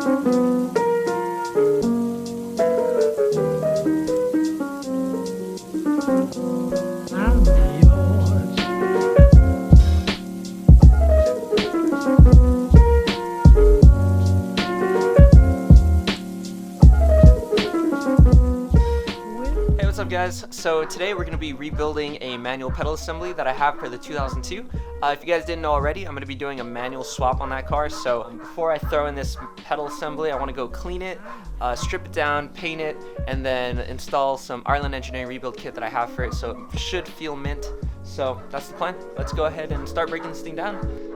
What's up guys? So today we're going to be rebuilding a manual pedal assembly that I have for the 2002. If you guys didn't know already, I'm going to be doing a manual swap on that car. So before I throw in this pedal assembly, I want to go clean it, strip it down, paint it, and then install some Ireland Engineering rebuild kit that I have for it, so it should feel mint. So that's the plan. Let's go ahead and start breaking this thing down.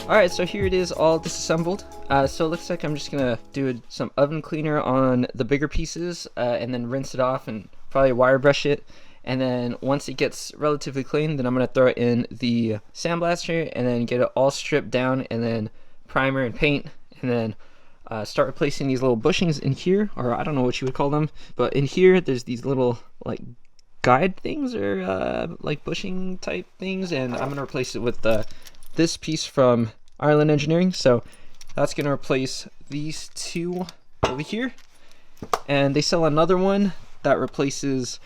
Alright, so here it is all disassembled. So it looks like I'm just gonna do some oven cleaner on the bigger pieces and then rinse it off and probably wire brush it. And then once it gets relatively clean, then I'm gonna throw it in the sandblaster and then get it all stripped down and then primer and paint, and then start replacing these little bushings in here, or I don't know what you would call them, but in here there's these little like guide things or like bushing type things, and I'm gonna replace it with this piece from Ireland Engineering. So that's gonna replace these two over here, and they sell another one that replaces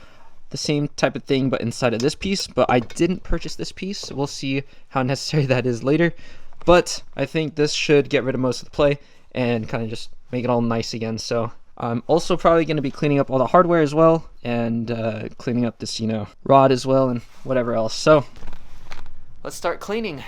the same type of thing but inside of this piece, but I didn't purchase this piece, so we'll see how necessary that is later. But I think this should get rid of most of the play and kind of just make it all nice again. So I'm also probably going to be cleaning up all the hardware as well, and cleaning up this, rod as well and whatever else. So let's start cleaning.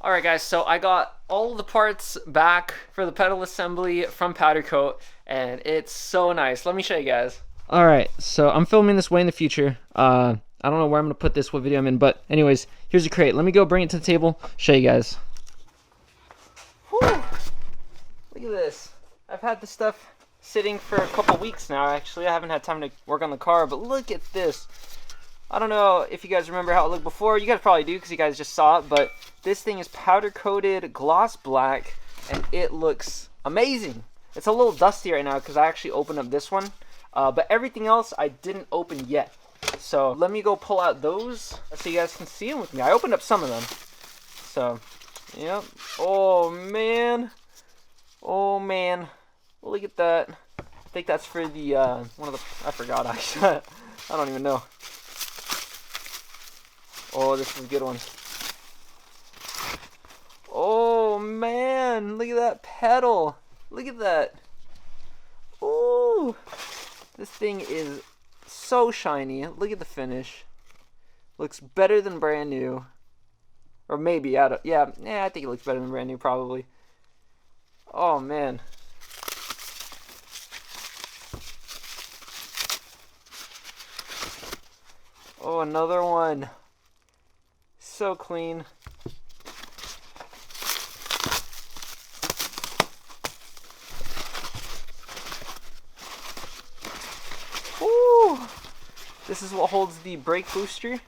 Alright guys, so I got all the parts back for the pedal assembly from Powder Coat, and it's so nice. Let me show you guys. Alright, so I'm filming this way in the future. I don't know where I'm going to put this, what video I'm in, but anyways, here's a crate. Let me go bring it to the table, show you guys. Whew. Look at this. I've had this stuff sitting for a couple weeks now, actually. I haven't had time to work on the car, but look at this. I don't know if you guys remember how it looked before. You guys probably do because you guys just saw it, but this thing is powder coated gloss black and it looks amazing. It's a little dusty right now because I actually opened up this one, but everything else I didn't open yet. So let me go pull out those so you guys can see them with me. I opened up some of them. So, yep. Oh man. Oh man. Look at that. I think that's for the, one of the, I forgot actually. I don't even know. Oh, this is a good one. Oh man, look at that pedal. Look at that. Ooh, this thing is so shiny. Look at the finish. Looks better than brand new. Or maybe, I think it looks better than brand new probably. Oh man. Oh, another one. So clean. Ooh. This is what holds the brake booster.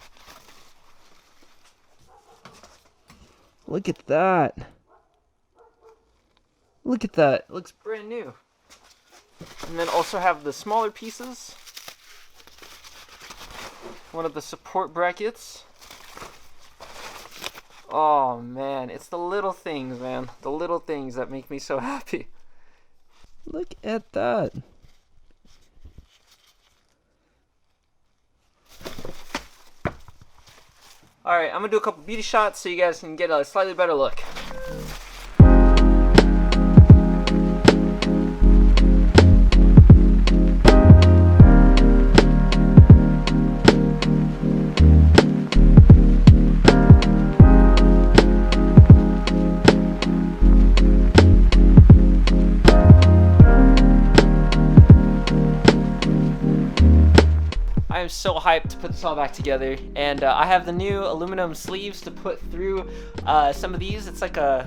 Look at that. Look at that. It looks brand new. And then also have the smaller pieces. One of the support brackets. Oh man, it's the little things, man. The little things that make me so happy. Look at that. Alright, I'm gonna do a couple beauty shots so you guys can get a slightly better look. I am so hyped to put this all back together, and I have the new aluminum sleeves to put through some of these. It's like a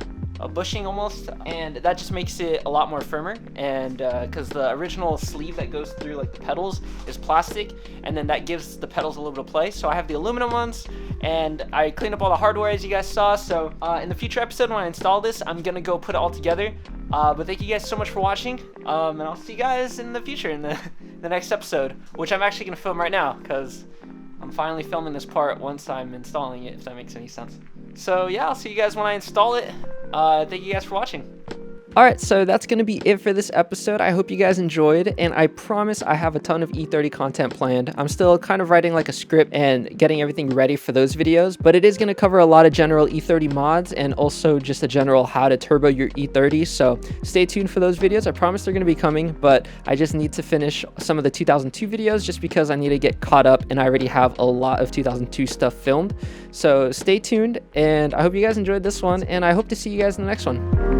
bushing almost, and that just makes it a lot more firmer, and because the original sleeve that goes through like the pedals is plastic, and then that gives the pedals a little bit of play. So I have the aluminum ones, and I cleaned up all the hardware as you guys saw. So in the future episode when I install this, I'm gonna go put it all together. But thank you guys so much for watching, and I'll see you guys in the future in the next episode, which I'm actually going to film right now because I'm finally filming this part once I'm installing it, if that makes any sense. So yeah, I'll see you guys when I install it. Thank you guys for watching. Alright, so that's going to be it for this episode. I hope you guys enjoyed, and I promise I have a ton of E30 content planned. I'm still kind of writing like a script and getting everything ready for those videos, but it is going to cover a lot of general E30 mods and also just a general how to turbo your E30, so stay tuned for those videos. I promise they're going to be coming, but I just need to finish some of the 2002 videos just because I need to get caught up, and I already have a lot of 2002 stuff filmed. So stay tuned, and I hope you guys enjoyed this one, and I hope to see you guys in the next one.